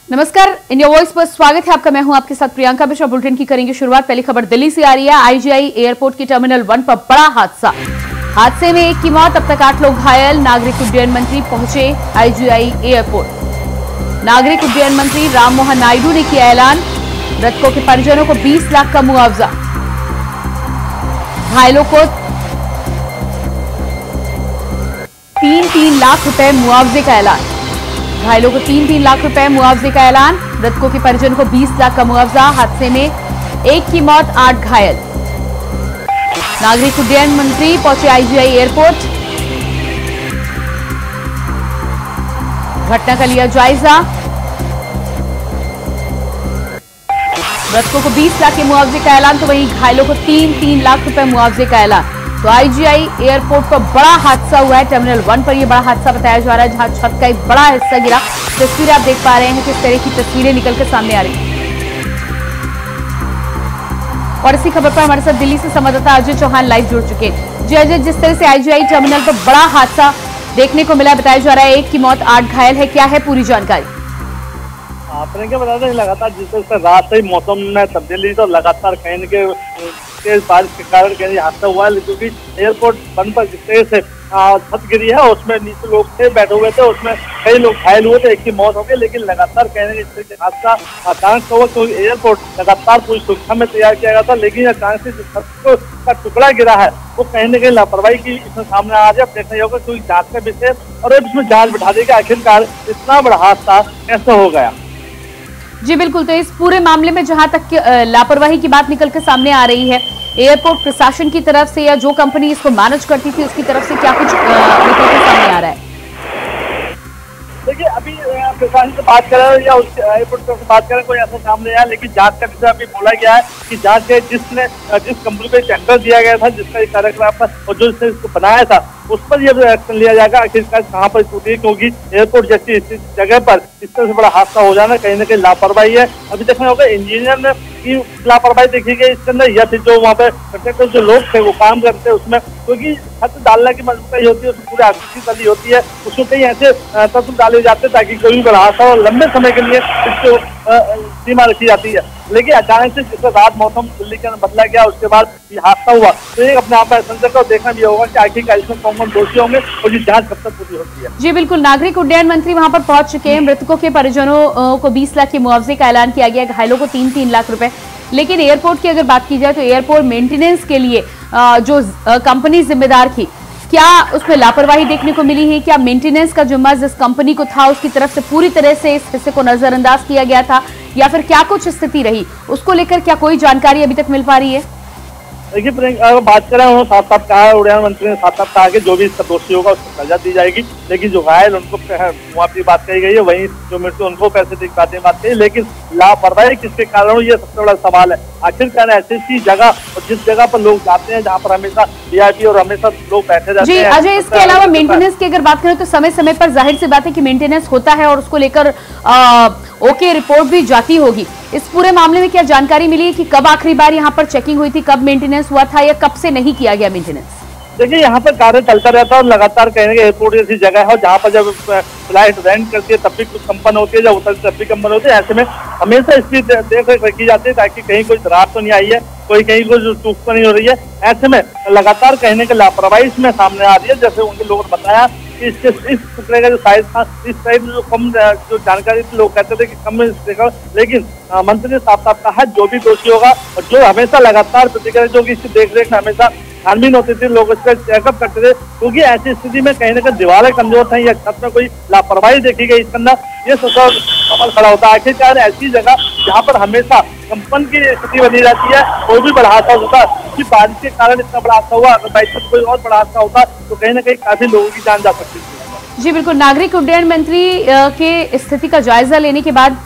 नमस्कार, India voice पर स्वागत है आपका। मैं हूं आपके साथ प्रियंका मिश्रा। बुलेटिन की करेंगे शुरुआत। पहली खबर दिल्ली से आ रही है। आईजीआई एयरपोर्ट के टर्मिनल 1 पर बड़ा हादसा। हादसे में एक की मौत, अब तक 8 लोग घायल। नागरिक उड्डयन मंत्री पहुंचे आईजीआई एयरपोर्ट। नागरिक उड्डयन मंत्री राममोहन नायडू ने किया ऐलान, मृतकों के परिजनों को 20 लाख का मुआवजा। घायलों को 3-3 लाख रुपए मुआवजे का ऐलान। घायलों को 3-3 लाख रुपए मुआवजे का ऐलान। मृतकों के परिजन को 20 लाख का मुआवजा। हादसे में एक की मौत, 8 घायल। नागरिक उड्डयन मंत्री पहुंचे आईजीआई एयरपोर्ट। घटना का लिया जायजा। मृतकों को 20 लाख के मुआवजे का ऐलान, तो वहीं घायलों को 3-3 लाख रुपए मुआवजे का ऐलान। तो आईजीआई एयरपोर्ट पर बड़ा हादसा हुआ है। टर्मिनल 1 पर यह बड़ा हादसा बताया जा रहा है, जहां छत का एक बड़ा हिस्सा गिरा। तस्वीरें आप देख पा रहे हैं, किस तरह की तस्वीरें निकलकर सामने आ रही हैं। और इसी खबर पर हमारे साथ दिल्ली से संवाददाता अजय चौहान लाइव जुड़ चुके हैं। जी अजय, जिस तरह से आईजीआई टर्मिनल पर बड़ा हादसा देखने को मिला, बताया जा रहा है एक की मौत, 8 घायल है, क्या है पूरी जानकारी? प्रियंका बता दें, लगातार जिस तरह से रात से मौसम में तब्दीली, तो लगातार कहीं न कहीं तेज बारिश के कारण कहीं हादसा हुआ है, क्योंकि एयरपोर्ट 1 पर जिस तरह से छत गिरी है, उसमें नीचे लोग थे बैठे हुए थे, उसमें कई लोग घायल हुए थे, एक की मौत हो गई। लेकिन लगातार कहीं न कहीं हादसा अचानक हुआ, क्योंकि एयरपोर्ट लगातार पूरी सुरक्षा में तैयार किया गया था, लेकिन अचानक से जो छत का टुकड़ा गिरा है, वो कहीं न कहीं लापरवाही की इसमें सामने आ रही है। देखना होगा, क्योंकि जांच का विषय और इसमें जांच बिठा देगा आखिरकार इतना बड़ा हादसा कैसे हो गया। जी बिल्कुल, तो इस पूरे मामले में जहां तक लापरवाही की बात निकल कर सामने आ रही है, एयरपोर्ट प्रशासन की तरफ से या जो कंपनी इसको मैनेज करती थी उसकी तरफ से क्या कुछ निकल कर सामने आ रहा है? देखिए, अभी प्रशासन से बात करें या उसके एयरपोर्ट से बात करें, कोई ऐसा सामने आया, लेकिन जांच का विषय अभी बोला गया है कि जांच के जिस कंपनी को टेंडर दिया गया था, जिसका एक कार्यक्रम और जो इसको बनाया था, उस पर यह एक्शन लिया जाएगा आखिरकार कहाँ पर टूटी है, क्योंकि एयरपोर्ट जैसी जगह पर इस तरह से बड़ा हादसा हो जाना कहीं न कहीं लापरवाही है। अभी देखना होगा इंजीनियर ने की लापरवाही देखी गई इसके अंदर, या फिर जो वहाँ पे कंट्रैक्टर जो लोग थे वो काम करते हैं उसमें, क्योंकि छत डालने की मजबूती होती है, उसमें पूरी आकृति डाली होती है, उसमें कई ऐसे तत्व डाले जाते हैं ताकि कोई भी बड़ा हादसा और लंबे समय के लिए इसको सीमा रखी जाती है। लेकिन अचानक से जिस रात मौसम दिल्ली के अंदर बदला गया, उसके बाद ये हादसा हुआ, तो ये अपने आप में संजय को देखना भी होगा कि आखिरकार इसमें कौन दोषी होंगे और ये जांच कब तक पूरी होती है। जी बिल्कुल, नागरिक उड्डयन मंत्री वहां पर पहुंच चुके हैं। मृतकों के परिजनों को 20 लाख के मुआवजे का ऐलान किया गया, घायलों को 3-3 लाख रुपए। लेकिन एयरपोर्ट की अगर बात की जाए तो एयरपोर्ट मेंटेनेंस के लिए जो कंपनी जिम्मेदार थी, क्या उसमें लापरवाही देखने को मिली है? क्या मेंटेनेंस का जिम्मा जिस कंपनी को था उसकी तरफ से पूरी तरह से इस हिस्से को नजरअंदाज किया गया था, या फिर क्या कुछ स्थिति रही, उसको लेकर क्या कोई जानकारी अभी तक मिल पा रही है? देखिए, अगर बात करें, उन्होंने साफ-साफ कहा, उड्डयन मंत्री ने साफ-साफ कहा कि जो भी इसका दोषी होगा उसको सजा दी जाएगी, लेकिन जो घायल उनको मुआवजे की बात कही गई है, वहीं जो मृत्यु उनको पैसे की बात कही। लेकिन लापरवाही किसके कारण हो, ये सबसे बड़ा सवाल है। आखिरकार ऐसी जगह और जिस जगह पर लोग जाते हैं, जहाँ पर हमेशा वीआईपी और हमेशा लोग बैठे जाते हैं। जी अजय, इसके अलावा मेंटेनेंस की अगर बात करें तो समय समय पर जाहिर सी बात है कि मेंटेनेंस होता है और उसको लेकर ओके रिपोर्ट भी जाती होगी। इस पूरे मामले में क्या जानकारी मिली है कि कब आखिरी बार यहाँ पर चेकिंग हुई थी, कब मेंटेनेंस हुआ था, या कब से नहीं किया गया मेंटेनेंस? देखिए, यहाँ पर कार्य चलता रहता है और लगातार कहीं ना एयरपोर्ट जैसी जगह है, और जहाँ पर जब फ्लाइट रेंट करती है तब भी कुछ कंपन होती है, जब उतरती तब भी कंपन होती है। ऐसे में हमेशा इसकी देख रेख रखी जाती है ताकि कहीं कोई दरार तो नहीं आई है, कोई कहीं कोई चूक तो नहीं हो रही है। ऐसे में लगातार कहने के लापरवाही इसमें सामने आ रही है। जैसे उनके लोगों ने बताया कि इस टुकड़े का जो साइज था, इस साइज में जो कम जो जानकारी थी, लोग कहते थे कि कम में देखा, लेकिन मंत्री ने साफ साफ कहा जो भी दोषी होगा और जो हमेशा लगातार प्रतिक्रिया जो कि इसकी देख रेख में हमेशा छानबीन होती थी, लोग इसका चेकअप करते थे, क्योंकि ऐसी स्थिति में कहीं ना कहीं दीवारें कमजोर थी या छत में कोई लापरवाही देखी गई, इसके अंदर ये सवाल खड़ा होता है। आखिरकार ऐसी जगह जहाँ पर हमेशा कंपन की स्थिति बनी रहती है, कोई भी बड़ा हादसा होता है, कि बारिश के कारण इतना बड़ा हादसा हुआ, अगर बाई चांस कोई और बड़ा हादसा होता तो कहीं ना कहीं काफी लोगों की जान जा सकती थी। जी बिल्कुल, नागरिक उड्डयन मंत्री के स्थिति का जायजा लेने के बाद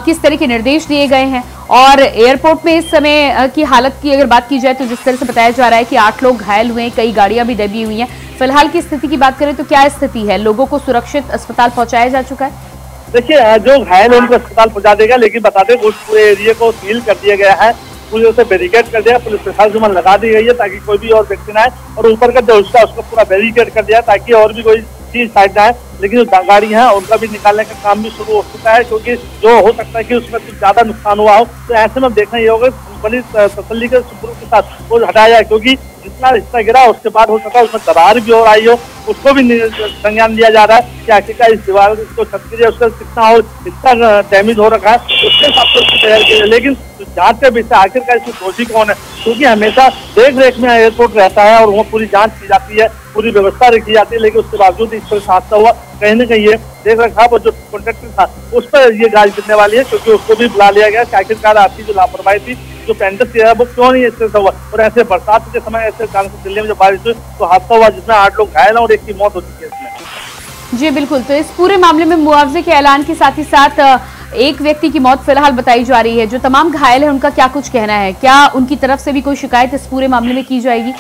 किस तरह के निर्देश दिए गए हैं, और एयरपोर्ट में इस समय की हालत की अगर बात की जाए तो जिस तरह से बताया जा रहा है कि 8 लोग घायल हुए हैं, कई गाड़ियां भी दबी हुई हैं। फिलहाल की स्थिति की बात करें तो क्या स्थिति है? लोगों को सुरक्षित अस्पताल पहुंचाया जा चुका है? देखिए, जो घायल है उनको अस्पताल पहुंचा देगा, लेकिन बता दें उस पूरे एरिया को सील कर दिया गया है, पुलिस से बैरिकेड कर दिया, पुलिस प्रशासन लगा दी गई है ताकि कोई भी और व्यक्ति ना आए, और ऊपर का जो उसका उसको पूरा बैरिकेड कर दिया ताकि और भी कोई अच्छी साइड है, लेकिन जो गाड़ियां हैं उनका भी निकालने का काम भी शुरू हो चुका है, क्योंकि जो हो सकता है कि उसमें कुछ ज्यादा नुकसान हुआ हो। तो ऐसे में देखना ये होगा बड़ी तसल्ली के सुपुर्द के साथ वो हटाया जाए, क्योंकि जितना हिस्सा गिरा उसके बाद हो सकता है उसमें दरार भी हो रही हो, उसको भी संज्ञान लिया जा रहा है कि आखिरकार इस दीवार को छत गिरी उसका कितना और हिस्सा डैमेज हो रखा है, उसके हिसाब से उसकी तैयारी की जाए। लेकिन जांच का विषय आखिरकार इसमें दोषी कौन है, क्योंकि हमेशा देख रेख में एयरपोर्ट रहता है और वहाँ पूरी जांच की जाती है, पूरी व्यवस्था रखी जाती है, लेकिन उसके बावजूद इस तरह हादसा हुआ। कहीं ना कहीं ये देख रखा जो कॉन्ट्रैक्टर था उस पर ये गाज गिरने वाली है, क्योंकि उसको भी बुला लिया गया कि आखिरकार आपकी जो लापरवाही थी, जो पेंटर थी वो क्यों नहीं इससे हुआ। और ऐसे बरसात के समय ऐसे कारण से दिल्ली में जब बारिश हुई तो हादसा हुआ जिसमें 8 लोग घायल हैं और एक की मौत हो चुकी है इसमें। जी बिल्कुल, तो इस पूरे मामले में मुआवजे के ऐलान के साथ ही साथ एक व्यक्ति की मौत फिलहाल बताई जा रही है। जो तमाम घायल है उनका क्या कुछ कहना है, क्या उनकी तरफ से भी कोई शिकायत इस पूरे मामले में की जाएगी?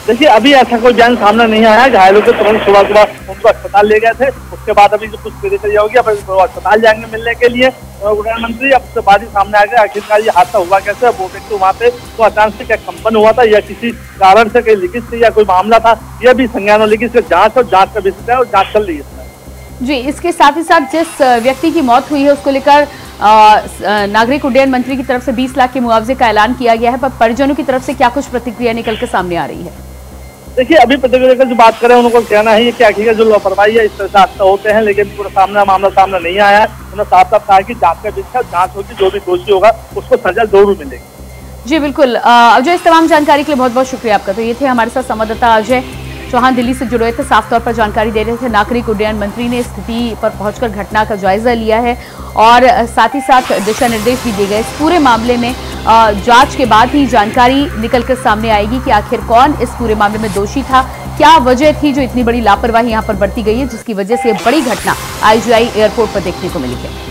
देखिए अभी ऐसा कोई बयान सामने नहीं आया। घायलों को तुरंत सुबह उनको अस्पताल ले गए थे, उसके बाद अभी जो कुछ प्रक्रिया होगी अब अस्पताल जाएंगे मिलने के लिए उड़ान मंत्री। अब उसके बाद ही सामने आ गया आखिरकार ये हादसा हुआ कैसे। वो व्यक्ति वहाँ पे तो अचानक से क्या कंपन हुआ था या किसी कारण से कहीं लीकेज थी या कोई मामला था, यह भी संज्ञान हो, लेकिन इसकी जांच और जांच का विषय है और जांच चल रही है इसमें। जी, इसके साथ ही साथ जिस व्यक्ति की मौत हुई है उसको लेकर नागरिक उड्डयन मंत्री की तरफ से 20 लाख के मुआवजे का ऐलान किया गया है, पर परिजनों की तरफ से क्या कुछ प्रतिक्रिया निकल के सामने आ रही है? देखिए अभी प्रतिक्रिया का जो बात करें उनको कहना है कि आखिर जो लापरवाही है इस तरह से हादसा होते हैं, लेकिन पूरा मामला सामने नहीं आया है। उन्होंने साफ साफ कहा कि जांच का विषय जांच होगी, जो भी दोषी होगा उसको सजा जरूर मिलेगी। जी बिल्कुल, अजय इस तमाम जानकारी के लिए बहुत बहुत शुक्रिया आपका। तो ये थे हमारे साथ संवाददाता अजय चौहान दिल्ली से जुड़े थे, साफ तौर पर जानकारी दे रहे थे। नागरिक उड्डयन मंत्री ने स्थिति पर पहुंचकर घटना का जायजा लिया है और साथ ही साथ दिशा निर्देश भी दिए गए। इस पूरे मामले में जांच के बाद ही जानकारी निकलकर सामने आएगी कि आखिर कौन इस पूरे मामले में दोषी था, क्या वजह थी जो इतनी बड़ी लापरवाही यहां पर बरती गई है, जिसकी वजह से बड़ी घटना IGI एयरपोर्ट पर देखने को मिली है।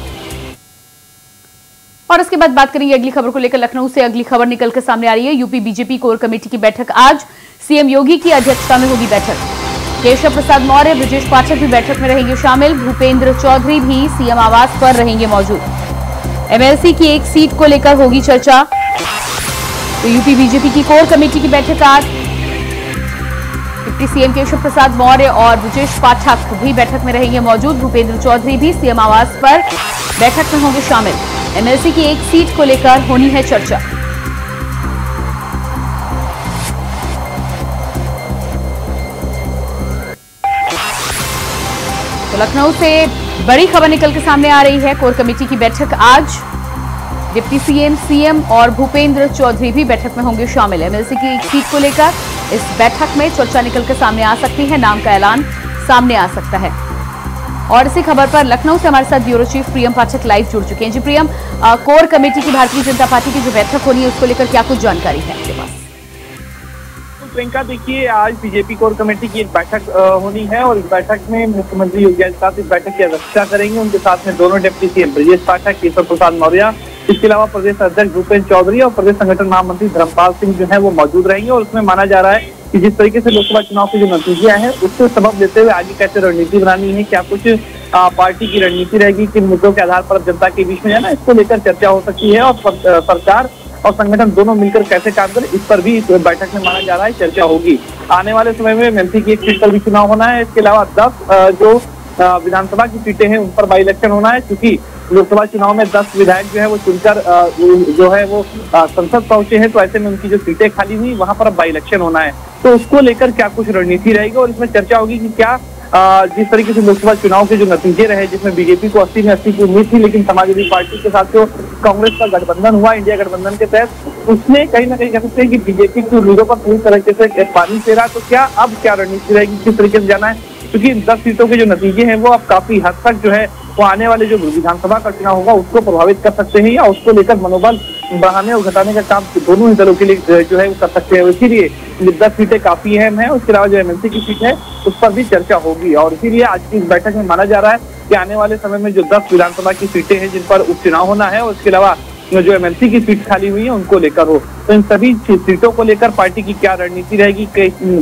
और इसके बाद बात करेंगे अगली खबर को लेकर। लखनऊ से अगली खबर निकलकर सामने आ रही है। यूपी बीजेपी कोर कमेटी की बैठक आज, सीएम योगी की अध्यक्षता में होगी बैठक। केशव प्रसाद मौर्य, ब्रजेश पाठक भी बैठक में रहेंगे शामिल। भूपेंद्र चौधरी भी सीएम आवास पर रहेंगे मौजूद। MLC की एक सीट को लेकर होगी चर्चा। तो यूपी बीजेपी की कोर कमेटी की बैठक आज, डिप्टी सीएम केशव प्रसाद मौर्य और ब्रजेश पाठक भी बैठक में रहेंगे मौजूद। भूपेंद्र चौधरी भी सीएम आवास पर बैठक में होंगे शामिल। MLC की एक सीट को लेकर होनी है चर्चा। तो लखनऊ से बड़ी खबर निकल के सामने आ रही है। कोर कमेटी की बैठक आज, डिप्टी सीएम और भूपेंद्र चौधरी भी बैठक में होंगे शामिल। MLC की एक सीट को लेकर इस बैठक में चर्चा निकल के सामने आ सकती है, नाम का ऐलान सामने आ सकता है। और इसी खबर पर लखनऊ से हमारे साथ ब्यूरो चीफ प्रियम पाठक लाइव जुड़ चुके हैं। जी प्रियम, कोर कमेटी की भारतीय जनता पार्टी की जो बैठक होनी है उसको लेकर क्या कुछ जानकारी है आपके पास? प्रियंका, देखिए आज बीजेपी कोर कमेटी की एक बैठक होनी है और इस बैठक में मुख्यमंत्री योगी आदित्यनाथ इस बैठक की अध्यक्षता करेंगे। उनके साथ में दोनों डिप्टी सीएम ब्रजेश पाठक, केशव प्रसाद मौर्य, इसके अलावा प्रदेश अध्यक्ष भूपेंद्र चौधरी और प्रदेश संगठन महामंत्री धर्मपाल सिंह जो है वो मौजूद रहेंगे। और उसमें माना जा रहा है कि जिस तरीके से लोकसभा चुनाव के जो नतीजे हैं उससे सबब लेते हुए आगे कैसे रणनीति बनानी है, क्या कुछ पार्टी की रणनीति रहेगी, किन मुद्दों के आधार पर जनता के बीच में जाना, इसको लेकर चर्चा हो सकती है। और सरकार और संगठन दोनों मिलकर कैसे काम करें, इस पर भी बैठक में माना जा रहा है चर्चा होगी। आने वाले समय में MLC की एक सीट पर भी चुनाव होना है। इसके अलावा 10 जो विधानसभा की सीटें हैं उन पर बाई इलेक्शन होना है, क्योंकि लोकसभा चुनाव में 10 विधायक जो है वो चुनकर जो है वो संसद पहुंचे हैं, तो ऐसे में उनकी जो सीटें खाली हुई वहां पर अब बाई इलेक्शन होना है। तो उसको लेकर क्या कुछ रणनीति रहेगी और इसमें चर्चा होगी कि क्या जिस तरीके से लोकसभा चुनाव के जो नतीजे रहे, जिसमें बीजेपी को 80 में 80 की उम्मीद थी, लेकिन समाजवादी पार्टी के साथ जो कांग्रेस का गठबंधन हुआ इंडिया गठबंधन के तहत, उसने कहीं ना कहीं कह सकते हैं कि बीजेपी की उम्मीदों पर पूरी तरीके से पानी फेरा। तो क्या अब क्या रणनीति रहेगी, किस तरीके से जाना है, क्योंकि 10 सीटों के जो नतीजे हैं वो अब काफी हद तक जो है वो आने वाले जो विधानसभा का चुनाव होगा उसको प्रभावित कर सकते हैं या उसको लेकर मनोबल बढ़ाने और घटाने का काम दोनों ही दलों के लिए जो है वो कर सकते हैं। इसीलिए 10 सीटें काफी अहम है। उसके अलावा जो MLC की सीट है उस पर भी चर्चा होगी और इसीलिए आज की इस बैठक में माना जा रहा है कि आने वाले समय में जो 10 विधानसभा की सीटें हैं जिन पर उपचुनाव होना है और इसके अलावा जो MLC की सीट खाली हुई है उनको लेकर हो, तो इन सभी सीटों को लेकर पार्टी की क्या रणनीति रहेगी,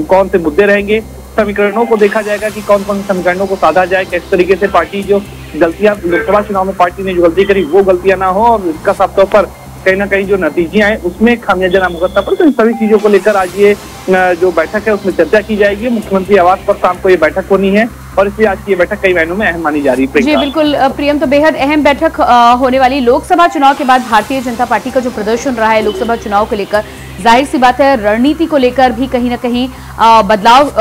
कौन से मुद्दे रहेंगे, समीकरणों को देखा जाएगा कि कौन कौन से समीकरणों को साधा जाए, किस तरीके से पार्टी जो गलतियां लोकसभा चुनाव में पार्टी ने जो गलती करी वो गलतियां ना हो और इसका साफ तौर पर कहीं ना कहीं जो नतीजे आए उसमें खामियाजा ना भुगतना पड़े। तो इन सभी चीजों को लेकर आज ये जो बैठक है उसमें चर्चा की जाएगी। मुख्यमंत्री आवास पर शाम को ये बैठक होनी है और इसलिए आज की ये बैठक कई मायनों में अहम मानी जा रही है। जी बिल्कुल प्रियम, तो बेहद अहम बैठक होने वाली। लोकसभा चुनाव के बाद भारतीय जनता पार्टी का जो प्रदर्शन रहा है लोकसभा चुनाव को लेकर, जाहिर सी बात है रणनीति को लेकर भी कहीं ना कहीं बदलाव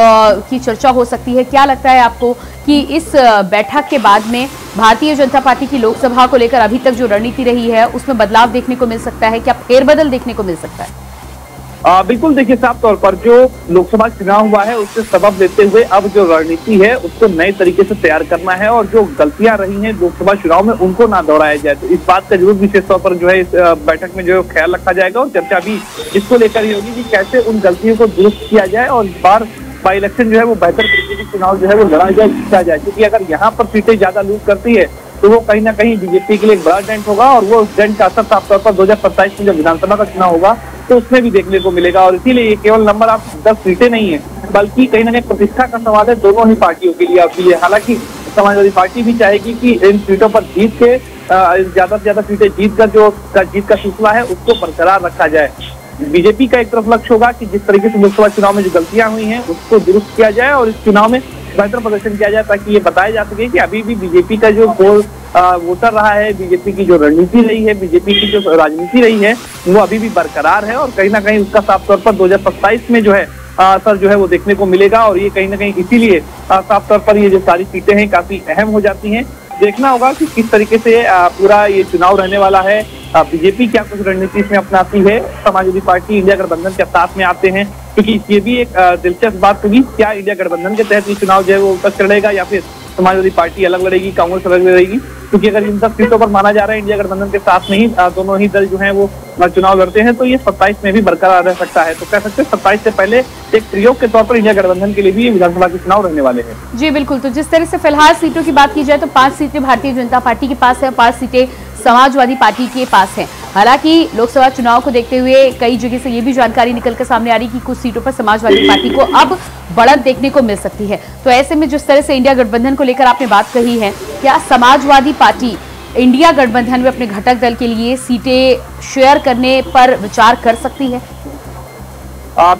की चर्चा हो सकती है। क्या लगता है आपको कि इस बैठक के बाद में भारतीय जनता पार्टी की लोकसभा को लेकर अभी तक जो रणनीति रही है उसमें बदलाव देखने को मिल सकता है, क्या फेरबदल देखने को मिल सकता है? बिल्कुल, देखिए साफ तौर पर जो लोकसभा चुनाव हुआ है उससे सबब लेते हुए अब जो रणनीति है उसको नए तरीके से तैयार करना है और जो गलतियां रही हैं लोकसभा चुनाव में उनको ना दोहराया जाए। तो इस बात का जरूर विशेष तौर पर जो है इस बैठक में जो ख्याल रखा जाएगा और चर्चा भी इसको लेकर ही होगी कि कैसे उन गलतियों को दुरुस्त किया जाए और इस बार बाई इलेक्शन जो है वो बेहतर तरीके से चुनाव जो है वो लड़ा जाए, जीता जाए। क्योंकि अगर यहाँ पर सीटें ज्यादा लूज करती है तो वो कहीं ना कहीं बीजेपी के लिए एक बड़ा डेंट होगा और वो उस डेंट का असर साफ तौर पर 2027 में जब विधानसभा का चुनाव होगा तो उसमें भी देखने को मिलेगा। और इसीलिए ये केवल नंबर आप 10 सीटें नहीं है बल्कि कहीं ना कहीं प्रतिष्ठा का सवाल है दोनों ही पार्टियों के लिए, आपके लिए। हालांकि समाजवादी पार्टी भी चाहेगी कि इन सीटों पर जीत के ज्यादा से ज्यादा सीटें जीत कर जो जीत का सिलसिला है उसको बरकरार रखा जाए। बीजेपी का एक तरफ लक्ष्य होगा कि जिस तरीके से लोकसभा चुनाव में जो गलतियां हुई हैं उसको दुरुस्त किया जाए और इस चुनाव में बेहतर प्रदर्शन किया जाए ताकि ये बताया जा सके कि अभी भी बीजेपी का जो वोटर रहा है, बीजेपी की जो रणनीति रही है, बीजेपी की जो राजनीति रही है वो अभी भी बरकरार है और कहीं ना कहीं उसका साफ तौर पर 2027 में जो है असर जो है वो देखने को मिलेगा। और ये कहीं ना कहीं इसीलिए साफ तौर पर ये जो सारी सीटें हैं काफी अहम हो जाती हैं। देखना होगा कि किस तरीके से पूरा ये चुनाव रहने वाला है। बीजेपी क्या कुछ रणनीति इसमें अपनाती है, समाजवादी पार्टी इंडिया गठबंधन के साथ में आते हैं, क्योंकि ये भी एक दिलचस्प बात होगी क्या इंडिया गठबंधन के तहत ये चुनाव जो है वो उपस्थित लड़ेगा या फिर समाजवादी पार्टी अलग लड़ेगी, कांग्रेस अलग लड़ेगी। क्योंकि अगर इन 10 सीटों पर माना जा रहा है इंडिया गठबंधन के साथ में ही दोनों ही दल जो है वो चुनाव लड़ते हैं तो ये 27 में भी बरकरार रह सकता है। तो कह सकते हैं 27 से पहले एक प्रयोग के तौर पर इंडिया गठबंधन के लिए भी ये विधानसभा के चुनाव रहने वाले हैं। जी बिल्कुल, तो जिस तरह से फिलहाल सीटों की बात की जाए तो 5 सीटें भारतीय जनता पार्टी के पास है, 5 सीटें समाजवादी पार्टी के पास है। हालांकि लोकसभा चुनाव को देखते हुए कई जगह से ये भी जानकारी निकलकर सामने आ रही कि कुछ सीटों पर समाजवादी पार्टी को अब बढ़त देखने को मिल सकती है। तो ऐसे में जिस तरह से इंडिया गठबंधन को लेकर आपने बात कही है, क्या समाजवादी पार्टी इंडिया गठबंधन में अपने घटक दल के लिए सीटें शेयर करने पर विचार कर सकती है?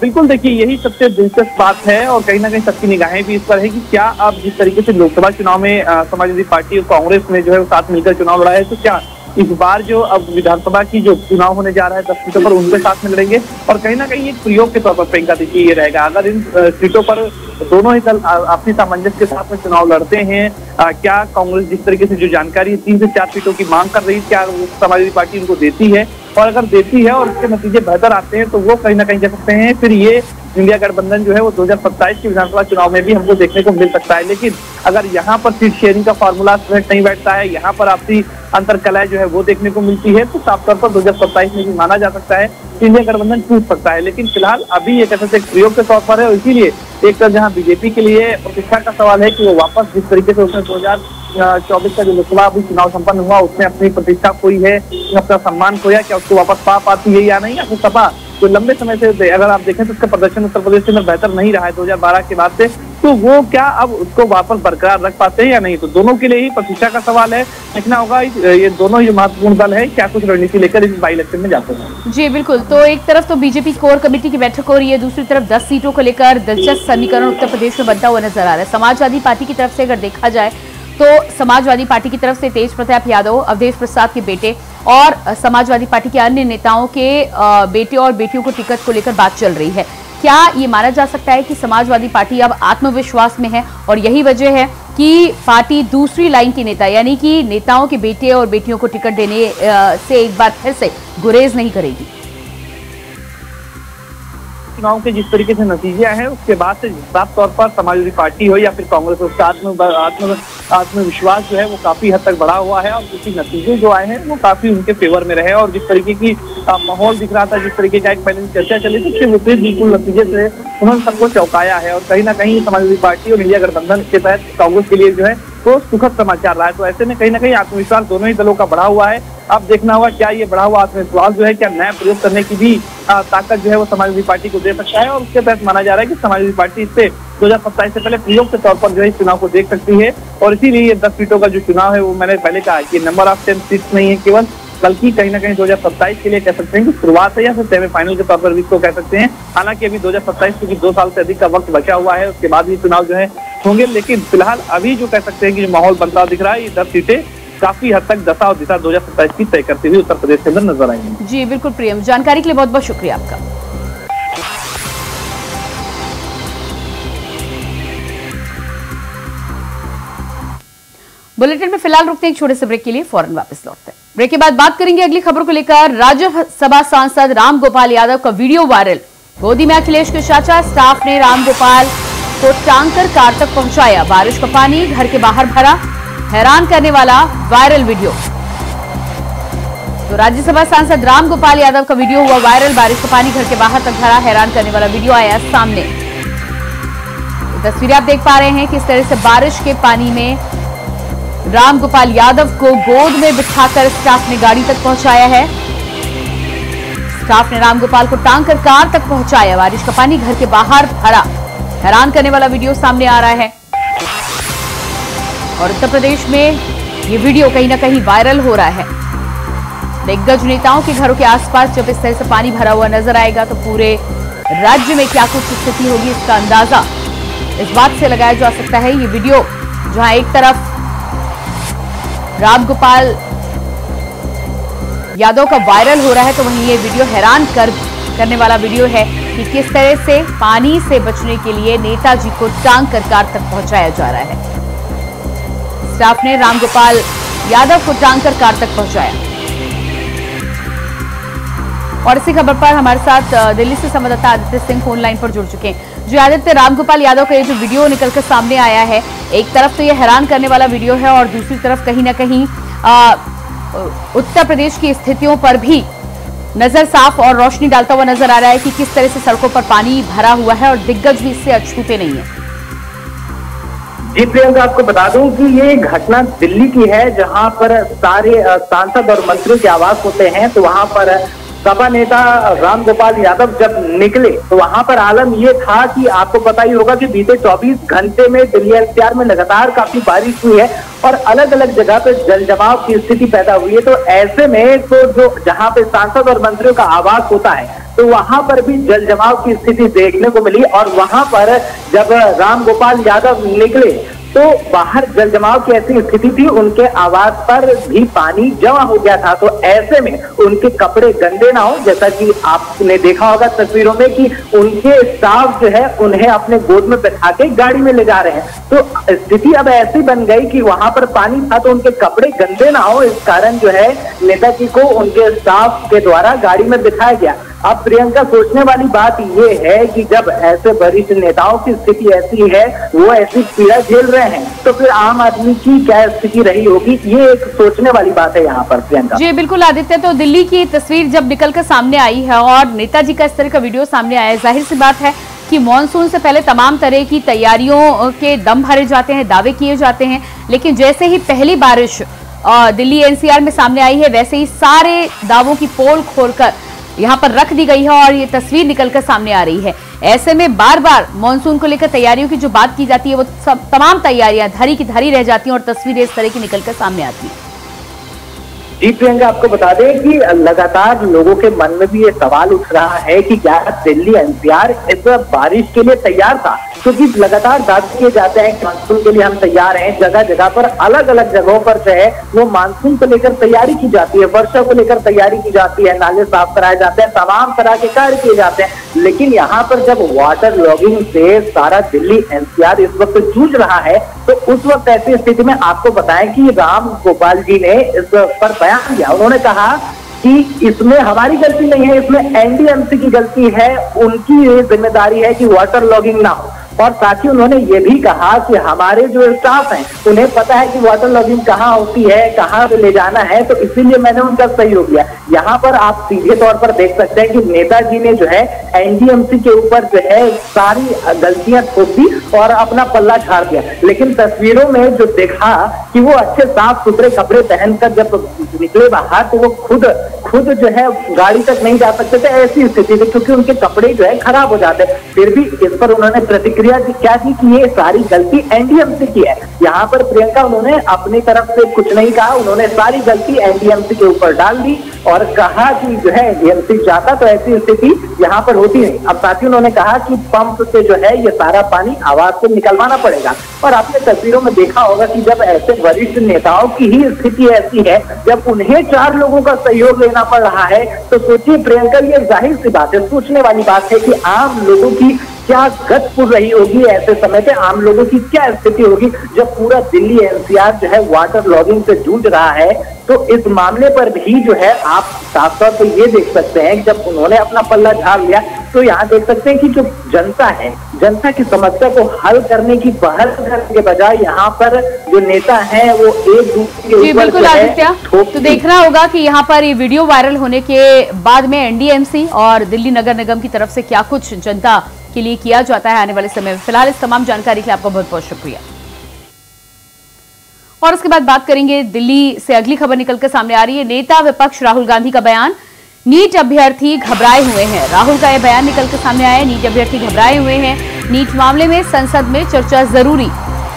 बिल्कुल, देखिए यही सबसे दिलचस्प बात है और कहीं ना कहीं सबकी निगाहें भी इस पर है कि क्या अब जिस तरीके से लोकसभा चुनाव में समाजवादी पार्टी और कांग्रेस ने जो है साथ मिलकर चुनाव लड़ा है तो क्या इस बार जो अब विधानसभा की जो चुनाव होने जा रहा है 10 सीटों पर उनके साथ में लड़ेंगे। और कहीं ना कहीं एक प्रयोग के तौर पर प्रियंका देखिए ये रहेगा अगर इन सीटों पर दोनों ही दल अपनी सामंजस्य के साथ में चुनाव लड़ते हैं, क्या कांग्रेस जिस तरीके से जो जानकारी 3 से 4 सीटों की मांग कर रही है क्या समाजवादी पार्टी उनको देती है, और अगर देती है और उसके नतीजे बेहतर आते हैं तो वो कहीं ना कहीं कह सकते हैं फिर ये इंडिया गठबंधन जो है वो 2027 के विधानसभा चुनाव में भी हमको देखने को मिल सकता है। लेकिन अगर यहाँ पर सीट शेयरिंग का फार्मूला सेट नहीं बैठता है, यहाँ पर आपसी अंतर कलह जो है वो देखने को मिलती है तो साफ तौर पर 2027 में भी माना जा सकता है इंडिया गठबंधन टूट सकता है। लेकिन फिलहाल अभी ये कहते हैं प्रयोग के तौर पर है और इसीलिए एक तरफ जहाँ बीजेपी के लिए प्रतिष्ठा का सवाल है कि वो वापस जिस तरीके से उसने 2024 का जो लोकसभा अभी चुनाव संपन्न हुआ उसमें अपनी प्रतिष्ठा खोई है, अपना सम्मान खोया, क्या उसको वापस पा पाती है या नहीं, या फिर सपा तो लंबे समय से अगर आप देखें तो उसका प्रदर्शन उत्तर प्रदेश में बेहतर नहीं रहा है 2012 के बाद से, तो वो क्या अब उसको वापस बरकरार रख पाते हैं या नहीं। तो दोनों के लिए ही प्रतिष्ठा का सवाल है, देखना होगा ये दोनों ही महत्वपूर्ण दल है क्या कुछ रणनीति लेकर इस बाई इलेक्शन में जाते हैं। जी बिल्कुल, तो एक तरफ तो बीजेपी कोर कमेटी की बैठक हो रही है, दूसरी तरफ 10 सीटों को लेकर दिलचस्प समीकरण उत्तर प्रदेश में बनता हुआ नजर आ रहा है। समाजवादी पार्टी की तरफ से अगर देखा जाए तो समाजवादी पार्टी की तरफ से तेज प्रताप यादव, अवधेश प्रसाद के बेटे और समाजवादी पार्टी के अन्य नेताओं के बेटे और बेटियों को टिकट को लेकर बात चल रही है। क्या ये माना जा सकता है कि समाजवादी पार्टी अब आत्मविश्वास में है और यही वजह है कि पार्टी दूसरी लाइन के नेता यानी कि नेताओं के बेटे और बेटियों को टिकट देने से एक बार फिर से गुरेज नहीं करेगी? चुनाव के जिस तरीके से नतीजे आए हैं उसके बाद से साफ तौर पर समाजवादी पार्टी हो या फिर कांग्रेस उसका आत्मविश्वास जो है वो काफी हद तक बढ़ा हुआ है और क्योंकि नतीजे जो आए हैं वो काफी उनके फेवर में रहे और जिस तरीके की माहौल दिख रहा था, जिस तरीके का एक पहले चर्चा चली थी उसके विपरीत बिल्कुल नतीजे से उन्होंने सबको चौंकाया है और कहीं ना कहीं समाजवादी पार्टी और इंडिया गठबंधन के तहत कांग्रेस के लिए जो है तो सुखद समाचार रहा है। तो ऐसे में कहीं ना कहीं आत्मविश्वास दोनों ही दलों का बढ़ा हुआ है। अब देखना होगा क्या ये बढ़ा हुआ आत्मविश्वास जो है क्या नया प्रयोग करने की भी ताकत जो है वो समाजवादी पार्टी को दे सकता है और उसके तहत माना जा रहा है कि समाजवादी पार्टी इससे 2027 से पहले प्रयोग के तौर पर जो है इस चुनाव को देख सकती है और इसीलिए ये 10 सीटों का जो चुनाव है वो मैंने पहले कहा कि नंबर ऑफ 10 सीट्स नहीं है केवल, बल्कि कहीं ना कहीं 2027 के लिए कह सकते हैं कि शुरुआत है या फिर सेमीफाइनल के तौर पर भी इसको कह सकते हैं। हालांकि अभी 2027 क्योंकि 2 साल से अधिक का वक्त बचा हुआ है, उसके बाद भी चुनाव जो है होंगे, लेकिन फिलहाल अभी जो कह सकते हैं कि जो माहौल बनता दिख रहा है, ये 10 सीटें काफी हद तक दशा और दिशा 2027 की तय करती हुई उत्तर प्रदेश के अंदर नजर आएंगी। जी बिल्कुल प्रियम, जानकारी के लिए बहुत बहुत शुक्रिया आपका। बुलेटिन में फिलहाल रुकते हैं एक छोटे से ब्रेक के लिए, फौरन वापस लौटते हैं। ब्रेक के बाद बात करेंगे अगली खबरों को लेकर। राज्यसभा सांसद रामगोपाल यादव का वीडियो वायरल। गोदी में अखिलेश के चाचा, स्टाफ ने रामगोपाल को टांग कर कार तक पहुंचाया। बारिश का पानी घर के बाहर भरा, हैरान करने वाला वायरल वीडियो। तो राज्यसभा सांसद रामगोपाल यादव का वीडियो हुआ वायरल। बारिश का पानी घर के बाहर तक भरा, हैरान करने वाला वीडियो आया सामने। तस्वीरें आप देख पा रहे हैं किस तरह से बारिश के पानी में रामगोपाल यादव को गोद में बिठाकर स्टाफ ने गाड़ी तक पहुंचाया है। स्टाफ ने रामगोपाल को टांग कर कार तक पहुंचाया। बारिश का पानी घर के बाहर भरा, हैरान करने वाला वीडियो सामने आ रहा है। और उत्तर प्रदेश में ये वीडियो कहीं ना कहीं वायरल हो रहा है। दिग्गज नेताओं के घरों के आसपास जब इस तरह से पानी भरा हुआ नजर आएगा तो पूरे राज्य में क्या कुछ स्थिति होगी, इसका अंदाजा इस बात से लगाया जा सकता है। ये वीडियो जहां एक तरफ रामगोपाल यादव का वायरल हो रहा है, तो वहीं ये वीडियो हैरान करने वाला वीडियो है कि किस तरह से पानी से बचने के लिए नेताजी को टांग कर कार तक पहुंचाया जा रहा है। स्टाफ ने रामगोपाल यादव को टांग कर कार तक पहुंचाया। और इसी खबर पर हमारे साथ दिल्ली से संवाददाता आदित्य सिंह फोन लाइन पर जुड़ चुके हैं। जो आदित्य, रामगोपाल यादव का ये जो वीडियो निकलकर सामने आया है, एक तरफ तो ये हैरान करने वाला वीडियो है और दूसरी तरफ कहीं ना कहीं उत्तर प्रदेश की स्थितियों पर भी नजर साफ और रोशनी डालता हुआ नजर आ रहा है कि किस तरह से सड़कों पर पानी भरा हुआ है और दिग्गज भी इससे अछूते नहीं है। जी प्रियंका, आपको बता दूं कि ये घटना दिल्ली की है, जहां पर सारे सांसद और मंत्रियों के आवास होते हैं। तो वहां पर सपा नेता रामगोपाल यादव जब निकले तो वहां पर आलम ये था कि आपको पता ही होगा कि बीते 24 घंटे में दिल्ली एनसीआर में लगातार काफी बारिश हुई है और अलग अलग जगह पे जल जमाव की स्थिति पैदा हुई है। तो ऐसे में तो जो जहां पे सांसद और मंत्रियों का आवास होता है तो वहां पर भी जल जमाव की स्थिति देखने को मिली। और वहां पर जब रामगोपाल यादव निकले तो बाहर जल जमाव की ऐसी स्थिति थी, उनके आवास पर भी पानी जमा हो गया था। तो ऐसे में उनके कपड़े गंदे ना हो, जैसा कि आपने देखा होगा तस्वीरों में कि उनके स्टाफ जो है उन्हें अपने गोद में बैठा के गाड़ी में ले जा रहे हैं। तो स्थिति अब ऐसी बन गई कि वहां पर पानी था तो उनके कपड़े गंदे ना हो, इस कारण जो है नेताजी को उनके स्टाफ के द्वारा गाड़ी में बिठाया गया। अब प्रियंका, सोचने वाली बात ये है कि जब ऐसे वरिष्ठ नेताओं की स्थिति ऐसी है, वो ऐसी पीड़ा झेल रहे हैं, तो फिर आम आदमी की क्या स्थिति रही होगी, ये एक सोचने वाली बात है यहाँ पर प्रियंका। जी बिल्कुल आदित्य, तो दिल्ली की तस्वीर जब निकलकर सामने आई है और नेताजी का इस तरह का वीडियो सामने आया है, जाहिर सी बात है कि मॉनसून से पहले तमाम तरह की तैयारियों के दम भरे जाते हैं, दावे किए जाते हैं, लेकिन जैसे ही पहली बारिश दिल्ली एनसीआर में सामने आई है, वैसे ही सारे दावों की पोल खोलकर यहां पर रख दी गई है और ये तस्वीर निकलकर सामने आ रही है। ऐसे में बार बार मानसून को लेकर तैयारियों की जो बात की जाती है, वो तमाम तैयारियां धरी की धरी रह जाती हैं और तस्वीरें इस तरह की निकलकर सामने आती हैं। जी प्रियंका, आपको बता दें कि लगातार लोगों के मन में भी ये सवाल उठ रहा है कि क्या दिल्ली एनसीआर इस बारिश के लिए तैयार था, क्योंकि लगातार दावे किए जाते हैं कि मानसून के लिए हम तैयार हैं। जगह जगह पर अलग अलग जगहों पर जो है वो मानसून को लेकर तैयारी की जाती है, वर्षा को लेकर तैयारी की जाती है, नाले साफ कराए जाते हैं, तमाम तरह के कार्य किए जाते हैं। लेकिन यहाँ पर जब वाटर लॉगिंग से सारा दिल्ली एनसीआर इस वक्त जूझ रहा है, तो उस वक्त ऐसी स्थिति में आपको बताएं कि रामगोपाल जी ने इस पर बयान दिया। उन्होंने कहा कि इसमें हमारी गलती नहीं है, इसमें एनडीएमसी की गलती है, उनकी ये जिम्मेदारी है कि वाटर लॉगिंग ना हो। और साथ ही उन्होंने ये भी कहा कि हमारे जो स्टाफ हैं उन्हें पता है कि वाटर लॉगिंग कहाँ होती है, कहाँ से ले जाना है, तो इसीलिए मैंने उनका सहयोग दिया। यहाँ पर आप सीधे तौर पर देख सकते हैं कि नेताजी ने जो है एनडीएमसी के ऊपर जो है सारी गलतियां थोप दी और अपना पल्ला झाड़ दिया। लेकिन तस्वीरों में जो देखा कि वो अच्छे साफ सुथरे कपड़े पहनकर जब निकले बाहर, तो वो खुद खुद जो है गाड़ी तक नहीं जा सकते थे, ऐसी स्थिति थी, क्योंकि उनके कपड़े जो है खराब हो जाते। फिर भी इस पर उन्होंने प्रतिक्रिया क्या की कि ये सारी गलती एनडीएमसी की है। यहाँ पर प्रियंका उन्होंने अपनी तरफ से कुछ नहीं कहा, उन्होंने सारी गलती एनडीएमसी के ऊपर डाल दी और कहा कि जो है एनडीएमसी चाहता तो ऐसी स्थिति यहाँ पर होती नहीं। अब साथ ही उन्होंने कहा कि पंप से जो है ये सारा पानी आवाज से निकलवाना पड़ेगा। और आपने तस्वीरों में देखा होगा कि जब ऐसे वरिष्ठ नेताओं की ही स्थिति ऐसी है, जब उन्हें 4 लोगों का सहयोग लेना पड़ रहा है, तो सोचिए प्रियंका, ये जाहिर सी बात है, सोचने वाली बात है कि आम लोगों की क्या गत पुर रही होगी ऐसे समय पे, आम लोगों की क्या स्थिति होगी जब पूरा दिल्ली एनसीआर जो है वाटर लॉगिंग से जूझ रहा है। तो इस मामले पर भी जो है आप साफ तौर पर ये देख सकते हैं कि जब उन्होंने अपना पल्ला झाड़ लिया, तो यहाँ देख सकते हैं कि जो जनता है, जनता की समस्या को हल करने की पहल करने के बजाय यहाँ पर जो नेता हैं वो एक दूसरे के ऊपर बिल्कुल आदित्य, तो देखना होगा कि यहाँ पर ये वीडियो वायरल होने के बाद में एनडीएमसी और दिल्ली नगर निगम की तरफ से क्या कुछ जनता के लिए किया जाता है आने वाले समय में। फिलहाल इस तमाम जानकारी के लिए आपका बहुत बहुत शुक्रिया। और उसके बाद बात करेंगे दिल्ली से अगली खबर निकलकर सामने आ रही है। नेता विपक्ष राहुल गांधी का बयान, नीट अभ्यर्थी घबराए हुए हैं। राहुल का यह बयान निकलकर सामने आया, नीट अभ्यर्थी घबराए हुए हैं। नीट मामले में संसद में चर्चा जरूरी,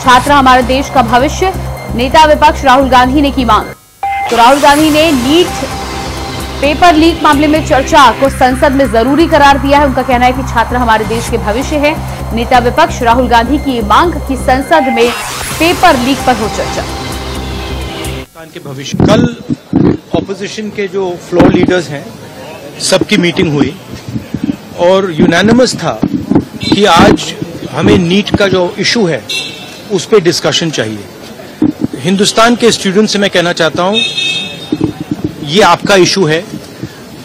छात्र हमारे देश का भविष्य, नेता विपक्ष राहुल गांधी ने की मांग। तो राहुल गांधी ने नीट पेपर लीक मामले में चर्चा को संसद में जरूरी करार दिया है। उनका कहना है कि छात्र हमारे देश के भविष्य है। नेता विपक्ष राहुल गांधी की मांग कि संसद में पेपर लीक पर हो चर्चा। के भविष्य, कल ऑपोजिशन के जो फ्लोर लीडर्स हैं सबकी मीटिंग हुई और यूनानिमस था कि आज हमें नीट का जो इशू है उस पर डिस्कशन चाहिए। हिंदुस्तान के स्टूडेंट से मैं कहना चाहता हूं, ये आपका इशू है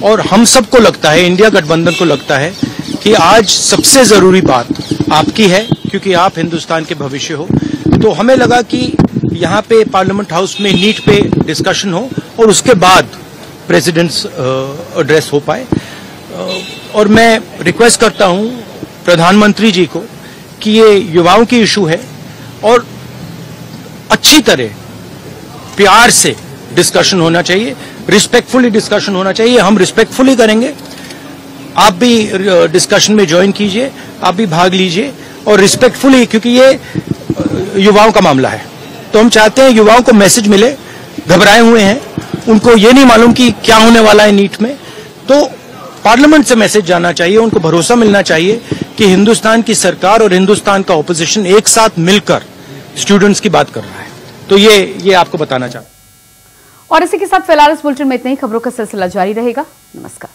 और हम सबको लगता है, इंडिया गठबंधन को लगता है कि आज सबसे जरूरी बात आपकी है, क्योंकि आप हिंदुस्तान के भविष्य हो। तो हमें लगा कि यहाँ पे पार्लियामेंट हाउस में नीट पे डिस्कशन हो और उसके बाद प्रेसिडेंट्स एड्रेस हो पाए। और मैं रिक्वेस्ट करता हूँ प्रधानमंत्री जी को कि ये युवाओं की इशू है और अच्छी तरह प्यार से डिस्कशन होना चाहिए, रिस्पेक्टफुली डिस्कशन होना चाहिए। हम रिस्पेक्टफुली करेंगे, आप भी डिस्कशन में ज्वाइन कीजिए, आप भी भाग लीजिए और रिस्पेक्टफुली, क्योंकि ये युवाओं का मामला है। तो हम चाहते हैं युवाओं को मैसेज मिले, घबराए हुए हैं, उनको ये नहीं मालूम कि क्या होने वाला है नीट में, तो पार्लियामेंट से मैसेज जाना चाहिए, उनको भरोसा मिलना चाहिए कि हिंदुस्तान की सरकार और हिंदुस्तान का ऑपोजिशन एक साथ मिलकर स्टूडेंट्स की बात कर रहा है। तो ये आपको बताना चाहता हूं। और इसी के साथ फिलहाल इस बुलेटिन में इतनी ही। खबरों का सिलसिला जारी रहेगा। नमस्कार।